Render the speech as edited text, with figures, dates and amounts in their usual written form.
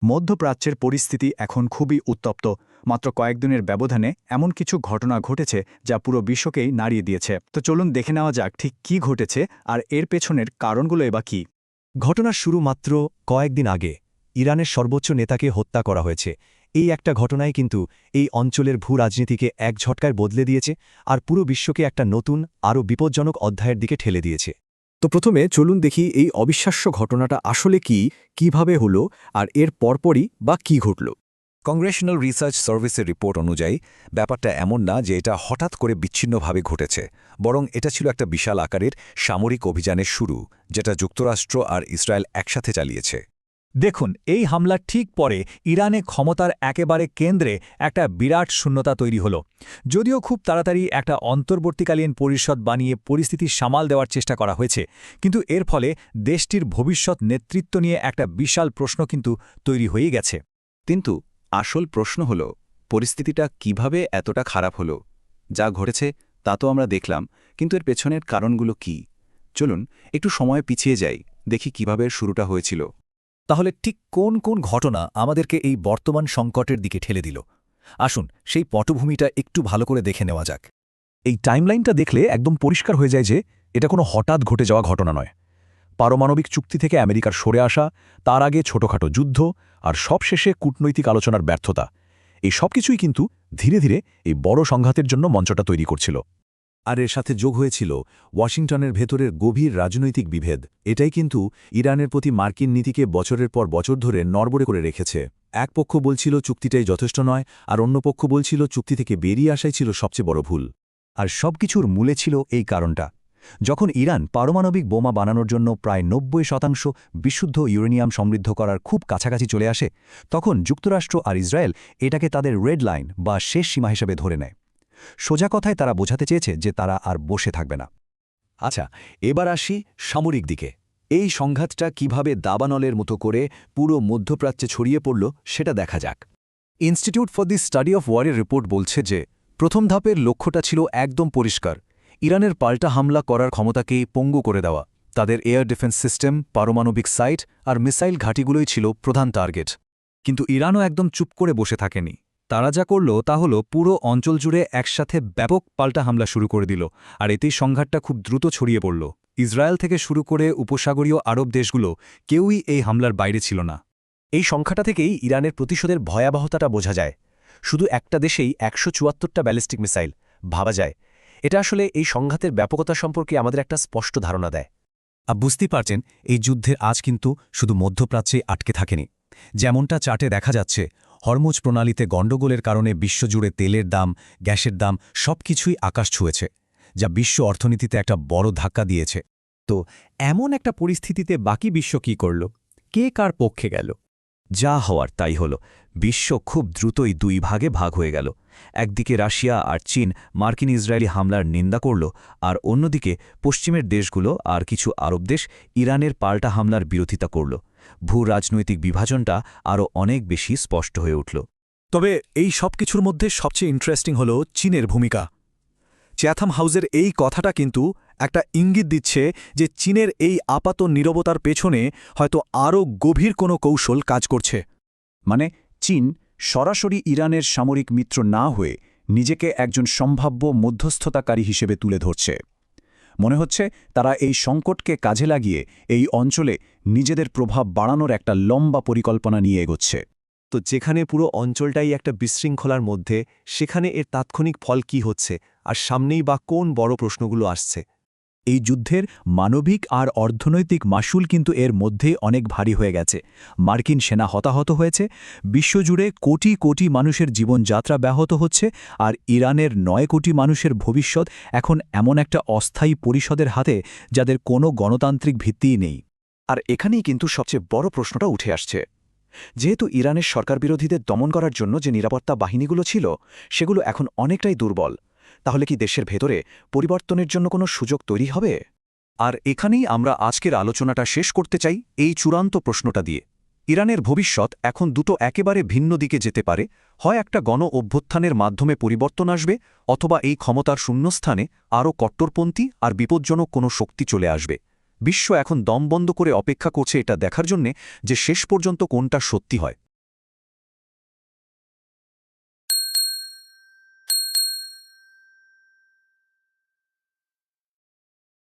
মধ্যপ্রাচ্যের পরিস্থিতি এখন খুবই উত্তপ্ত। মাত্র কয়েকদিনের ব্যবধানে এমন কিছু ঘটনা ঘটেছে যা পুরো বিশ্বকেই নাড়িয়ে দিয়েছে। তো চলুন দেখে নেওয়া যাক ঠিক কী ঘটেছে আর এর পেছনের কারণগুলো বা কী। ঘটনার শুরু মাত্র কয়েকদিন আগে ইরানের সর্বোচ্চ নেতাকে হত্যা করা হয়েছে। এই একটা ঘটনায় কিন্তু এই অঞ্চলের ভূ রাজনীতিকে এক ঝটকায় বদলে দিয়েছে আর পুরো বিশ্বকে একটা নতুন আরও বিপজ্জনক অধ্যায়ের দিকে ঠেলে দিয়েছে। তো প্রথমে চলুন দেখি এই অবিশ্বাস্য ঘটনাটা আসলে কিভাবে হলো আর এর পরপরই বা কি ঘটল। কংগ্রেশনাল রিসার্চ সার্ভিসের রিপোর্ট অনুযায়ী ব্যাপারটা এমন না যে এটা হঠাৎ করে বিচ্ছিন্নভাবে ঘটেছে, বরং এটা ছিল একটা বিশাল আকারের সামরিক অভিযানের শুরু, যেটা যুক্তরাষ্ট্র আর ইসরায়েল একসাথে চালিয়েছে। দেখুন, এই হামলার ঠিক পরে ইরানে ক্ষমতার একেবারে কেন্দ্রে একটা বিরাট শূন্যতা তৈরি হল। যদিও খুব তাড়াতাড়ি একটা অন্তর্বর্তীকালীন পরিষদ বানিয়ে পরিস্থিতি সামাল দেওয়ার চেষ্টা করা হয়েছে, কিন্তু এর ফলে দেশটির ভবিষ্যৎ নেতৃত্ব নিয়ে একটা বিশাল প্রশ্ন কিন্তু তৈরি হয়ে গেছে। কিন্তু আসল প্রশ্ন হল, পরিস্থিতিটা কিভাবে এতটা খারাপ হলো? যা ঘটেছে তা তো আমরা দেখলাম, কিন্তু এর পেছনের কারণগুলো কি? চলুন একটু সময় পিছিয়ে যাই, দেখি কিভাবে শুরুটা হয়েছিল। তাহলে ঠিক কোন কোন ঘটনা আমাদেরকে এই বর্তমান সংকটের দিকে ঠেলে দিল? আসুন সেই পটভূমিটা একটু ভালো করে দেখে নেওয়া যাক। এই টাইমলাইনটা দেখলে একদম পরিষ্কার হয়ে যায় যে এটা কোনো হঠাৎ ঘটে যাওয়া ঘটনা নয়। পারমাণবিক চুক্তি থেকে আমেরিকার সরে আসা, তার আগে ছোটখাটো যুদ্ধ, আর সবশেষে কূটনৈতিক আলোচনার ব্যর্থতা, এই সব কিছুই কিন্তু ধীরে ধীরে এই বড় সংঘাতের জন্য মঞ্চটা তৈরি করছিল। আর এর সাথে যোগ হয়েছিল ওয়াশিংটনের ভেতরের গভীর রাজনৈতিক বিভেদ। এটাই কিন্তু ইরানের প্রতি মার্কিন নীতিকে বছরের পর বছর ধরে নড়বড়ে করে রেখেছে। এক পক্ষ বলছিল চুক্তিটাই যথেষ্ট নয়, আর অন্য পক্ষ বলছিল চুক্তি থেকে বেরিয়ে আসাই ছিল সবচেয়ে বড় ভুল। আর সবকিছুর মূলে ছিল এই কারণটা। যখন ইরান পারমাণবিক বোমা বানানোর জন্য প্রায় ৯০% বিশুদ্ধ ইউরেনিয়াম সমৃদ্ধ করার খুব কাছাকাছি চলে আসে, তখন যুক্তরাষ্ট্র আর ইসরায়েল এটাকে তাদের রেড লাইন বা শেষ সীমা হিসেবে ধরে নেয়। সোজা কথায় তারা বোঝাতে চেয়েছে যে তারা আর বসে থাকবে না। আচ্ছা, এবার আসি সামরিক দিকে। এই সংঘাতটা কিভাবে দাবানলের মতো করে পুরো মধ্যপ্রাচ্যে ছড়িয়ে পড়ল সেটা দেখা যাক। Institute for the study of ওয়ারের রিপোর্ট বলছে যে প্রথম ধাপের লক্ষ্যটা ছিল একদম পরিষ্কার, ইরানের পাল্টা হামলা করার ক্ষমতাকে পঙ্গু করে দেওয়া। তাদের এয়ার ডিফেন্স সিস্টেম, পারমাণবিক সাইট আর মিসাইল ঘাঁটিগুলোই ছিল প্রধান টার্গেট। কিন্তু ইরানও একদম চুপ করে বসে থাকেনি। তারা যা করল তা হল পুরো অঞ্চল জুড়ে একসাথে ব্যাপক পাল্টা হামলা শুরু করে দিল, আর এতেই সংঘাতটা খুব দ্রুত ছড়িয়ে পড়ল। ইসরায়েল থেকে শুরু করে উপসাগরীয় আরব দেশগুলো কেউই এই হামলার বাইরে ছিল না। এই সংখ্যাটা থেকেই ইরানের প্রতিশোধের ভয়াবহতাটা বোঝা যায়। শুধু একটা দেশেই ১৭৪টা ব্যালিস্টিক মিসাইল, ভাবা যায়। এটা আসলে এই সংঘাতের ব্যাপকতা সম্পর্কে আমাদের একটা স্পষ্ট ধারণা দেয়। বুঝতেই পারছেন, এই যুদ্ধের আজ কিন্তু শুধু মধ্যপ্রাচ্যেই আটকে থাকেনি। যেমনটা চার্টে দেখা যাচ্ছে, হরমুজ প্রণালীতে গণ্ডগোলের কারণে বিশ্বজুড়ে তেলের দাম, গ্যাসের দাম সবকিছুই আকাশ ছুঁয়েছে, যা বিশ্ব অর্থনীতিতে একটা বড় ধাক্কা দিয়েছে। তো এমন একটা পরিস্থিতিতে বাকি বিশ্ব কি করল? কে কার পক্ষে গেল? যা হওয়ার তাই হল। বিশ্ব খুব দ্রুতই দুই ভাগে ভাগ হয়ে গেল। একদিকে রাশিয়া আর চীন মার্কিন ইসরায়েলি হামলার নিন্দা করল, আর অন্যদিকে পশ্চিমের দেশগুলো আর কিছু আরব দেশ ইরানের পাল্টা হামলার বিরোধিতা করল। ভূ রাজনৈতিক বিভাজনটা আরও অনেক বেশি স্পষ্ট হয়ে উঠল। তবে এই সব কিছুর মধ্যে সবচেয়ে ইন্টারেস্টিং হল চীনের ভূমিকা। চ্যাথাম হাউসের এই কথাটা কিন্তু একটা ইঙ্গিত দিচ্ছে যে চীনের এই আপাত নীরবতার পেছনে হয়তো আরও গভীর কোনো কৌশল কাজ করছে। মানে চীন সরাসরি ইরানের সামরিক মিত্র না হয়ে নিজেকে একজন সম্ভাব্য মধ্যস্থতাকারী হিসেবে তুলে ধরছে। মনে হচ্ছে তারা এই সংকটকে কাজে লাগিয়ে এই অঞ্চলে নিজেদের প্রভাব বাড়ানোর একটা লম্বা পরিকল্পনা নিয়ে এগোচ্ছে। তো যেখানে পুরো অঞ্চলটাই একটা বিশৃঙ্খলার মধ্যে, সেখানে এর তাৎক্ষণিক ফল কি হচ্ছে, আর সামনেই বা কোন বড় প্রশ্নগুলো আসছে? এই যুদ্ধের মানবিক আর অর্থনৈতিক মাশুল কিন্তু এর মধ্যেই অনেক ভারী হয়ে গেছে। মার্কিন সেনা হতাহত হয়েছে, বিশ্বজুড়ে কোটি কোটি মানুষের জীবনযাত্রা ব্যাহত হচ্ছে, আর ইরানের ৯ কোটি মানুষের ভবিষ্যৎ এখন এমন একটা অস্থায়ী পরিষদের হাতে যাদের কোনো গণতান্ত্রিক ভিত্তিই নেই। আর এখানেই কিন্তু সবচেয়ে বড় প্রশ্নটা উঠে আসছে। যেহেতু ইরানের সরকার বিরোধীদের দমন করার জন্য যে নিরাপত্তা বাহিনীগুলো ছিল, সেগুলো এখন অনেকটাই দুর্বল, তাহলে কি দেশের ভেতরে পরিবর্তনের জন্য কোনো সুযোগ তৈরি হবে? আর এখানেই আমরা আজকের আলোচনাটা শেষ করতে চাই এই চূড়ান্ত প্রশ্নটা দিয়ে। ইরানের ভবিষ্যৎ এখন দুটো একেবারে ভিন্ন দিকে যেতে পারে। হয় একটা গণ অভ্যুত্থানের মাধ্যমে পরিবর্তন আসবে, অথবা এই ক্ষমতার শূন্যস্থানে আরও কট্টরপন্থী আর বিপজ্জনক কোনো শক্তি চলে আসবে। বিশ্ব এখন দম বন্ধ করে অপেক্ষা করছে এটা দেখার জন্যে যে শেষ পর্যন্ত কোনটা সত্যি হয়।